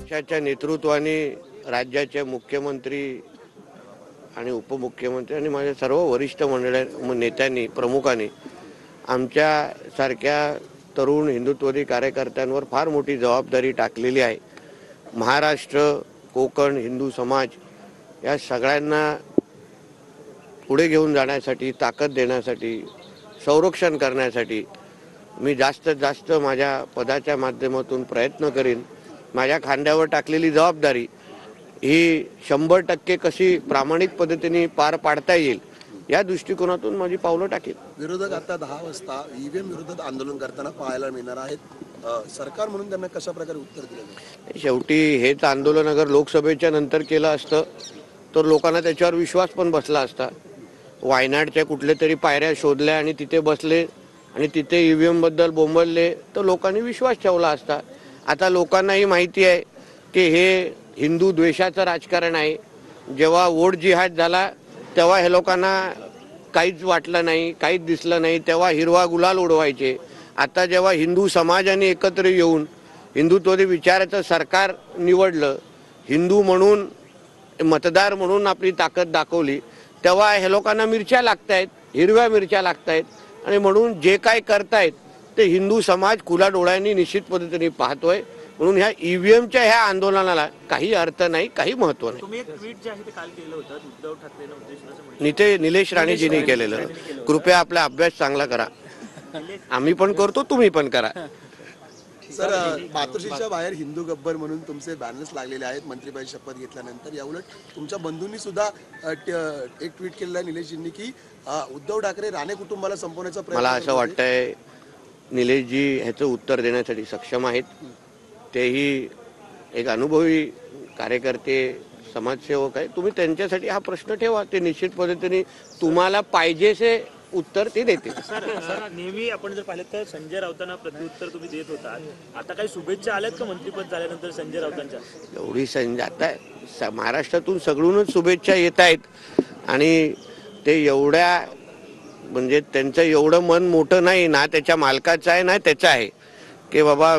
पक्षाच्या नेतृत्वाने राज्याचे मुख्यमंत्री आणि उपमुख्यमंत्री आणि माझ्या सर्व वरिष्ठ नेत्यांनी प्रमुखांनी आमच्या सारख्या तरुण हिंदुत्ववादी कार्यकर्त्यांवर फार मोठी जबाबदारी टाकलेली आहे। महाराष्ट्र, कोकण, हिंदू समाज या सगळ्यांना पुढे घेऊन जाण्यासाठी, ताकद देण्यासाठी, संरक्षण करण्यासाठी मी जास्तीत जास्त माझ्या पदाच्या माध्यमातून प्रयत्न करीन। माझ्या खांद्यावर टाकलेली जबाबदारी ही 100% कशी प्रामाणिक पद्धतीने पार पाडता येईल या दृष्टिकोनातून माझी पावलं टाकेल। विरोधक आता 10 वाजता ईव्हीएम विरोधात आंदोलन करताना पाहायला मिळणार आहेत। सरकार म्हणून त्यांना कशा प्रकारे उत्तर दिलं? शेवटी हेच आंदोलन अगर लोकसभेच्या नंतर केलं असतं तर लोकांना त्याच्यावर विश्वास पण बसला असता। वायनाडच्या कुठल्या तरी पायऱ्या शोधल्या आणि तिथे बसले आणि तिथे ईव्हीएम बद्दल बोंबलले तर लोकांनी विश्वास ठेवला असता। आता लोकांनाही माहिती आहे की हे हिंदू द्वेषाचं राजकारण आहे। जेव्हा वोट जिहाद झाला तेव्हा हे लोकांना काहीच वाटलं नाही, काहीच दिसलं नाही, तेव्हा हिरवा गुलाल उडवायचे। आता जेव्हा हिंदू समाजाने एकत्र येऊन हिंदुत्ववादी विचाराचं सरकार निवडलं, हिंदू म्हणून मतदार म्हणून आपली ताकद दाखवली, तेव्हा हे लोकांना मिरच्या लागतायत, हिरव्या मिरच्या लागतायत आणि म्हणून जे काय करतायत ते हिंदू समाज खुला डोळ्यांनी निश्चित पद्धतीने पाहतोय। म्हणून ह्या ईव्हीएमच्या ह्या आंदोलनाला काही अर्थ नाही, काही महत्त्व नाही। तुम्ही एक ट्विट जे आहे ते काल केलं होतं उद्धव ठाकरेंना निलेश राणेजींनी केलेलं। कृपया आपला अभ्यास चांगला करा, आम्ही पण करतो, तुम्ही पण करा। सर, मातोश्रीच्या बाहेर हिंदू गब्बर म्हणून तुमचे बॅनर्स लागलेले आहेत मंत्रिपद शपथ घेतल्यानंतर। याउलट तुमच्या बंधूंनी सुद्धा एक ट्विट केलेलं आहे निलेशजींनी की उद्धव ठाकरे राणे कुटुंबाला संपवण्याचा प्रयत्न। मला असं वाटतंय निलेशजी ह्याचं उत्तर देण्यासाठी सक्षम आहेत। तेही एक अनुभवी कार्यकर्ते, समाजसेवक आहे। तुम्ही त्यांच्यासाठी हा प्रश्न ठेवा, ते निश्चित पद्धतीने तुम्हाला पाहिजेसे उत्तर ते देते। सर, नेहमी आपण जर पाहिलं तर संजय राऊतांना प्रत्युत्तर तुम्ही देत होता। आता काही शुभेच्छा आल्यात का मंत्रिपद झाल्यानंतर संजय राऊतांच्या? एवढी आता महाराष्ट्रातून सगळूनच शुभेच्छा येत आहेत आणि ते एवढ्या म्हणजे त्यांचं एवढं मन मोठं नाही ना, त्याच्या मालकाचं आहे ना त्याचं आहे की बाबा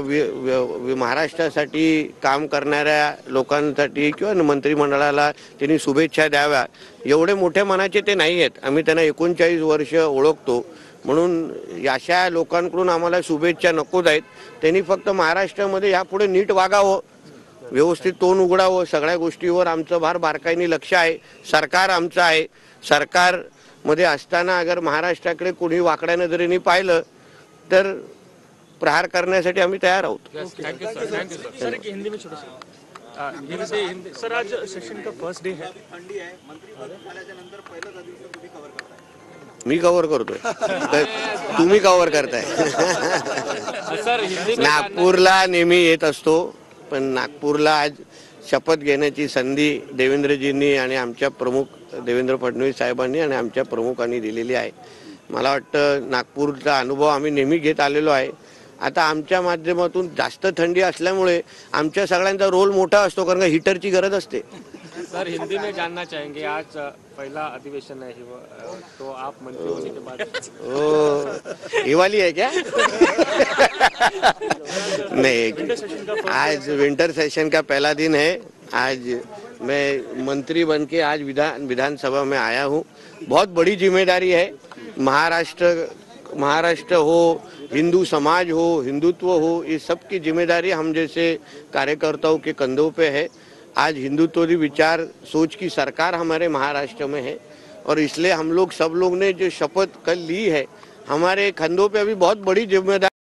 महाराष्ट्रासाठी काम करणाऱ्या लोकांसाठी किंवा मंत्रिमंडळाला त्यांनी शुभेच्छा द्याव्या एवढे मोठ्या मनाचे ते नाही आहेत। आम्ही त्यांना 39 वर्ष ओळखतो, म्हणून अशा लोकांकडून आम्हाला शुभेच्छा नकोच आहेत। त्यांनी फक्त महाराष्ट्रामध्ये यापुढे नीट वागावं, व्यवस्थित तोंड उघडावं, सगळ्या गोष्टीवर आमचं फार बारकाईने लक्ष आहे। सरकार आमचं आहे, सरकारमध्ये असताना अगर महाराष्ट्राकडे कोणी वाकड्या नजरेने पाहिलं तर प्रहार करण्यासाठी आम्ही तयार आहोत। सर, हिंदी में छोटा सा हिंदी सर, आज सेशन का फर्स्ट डे है, ठंडी है, मंत्रिपद झाल्यानंतर पहिलाच दिवस तुम्ही कव्हर करताय? मी कव्हर करतोय, तुम्ही कव्हर करताय? नागपूरला नेहमी येत असतो, पण नागपूरला आज शपथ घेण्याची संधी देवेंद्रजींनी आणि आमच्या प्रमुख देवेंद्र फडणवीस साहेबांनी आणि आमच्या प्रमुखांनी दिलेली आहे। मला वाटतं नागपूरचा अनुभव आम्ही नेहमी घेत आलेलो आहे। आता आमच्या माध्यमातून जास्त थंडी असल्यामुळे आमच्या सगळ्यांचा रोल मोठा असतो, कारण का हीटरची गरज असते। सर, हिंदी में जानना चाहेंगे, आज पहला अधिवेशन है तो आप मंत्री होने के बाद ये वाली है क्या? नहीं, आज विंटर सेशन का पहला दिन है। आज मैं मंत्री बन के आज विधानसभा में आया हूँ। बहुत बड़ी जिम्मेदारी है। महाराष्ट्र हो, हिंदू समाज हो, हिंदुत्व हो, इस सब की जिम्मेदारी हम जैसे कार्यकर्ताओं के कंधों पे है। आज हिंदुत्ववादी विचार सोच की सरकार हमारे महाराष्ट्र में है और इसलिए हम लोग सब लोग ने जो शपथ कल ली है, हमारे कंधों पे अभी बहुत बड़ी जिम्मेदारी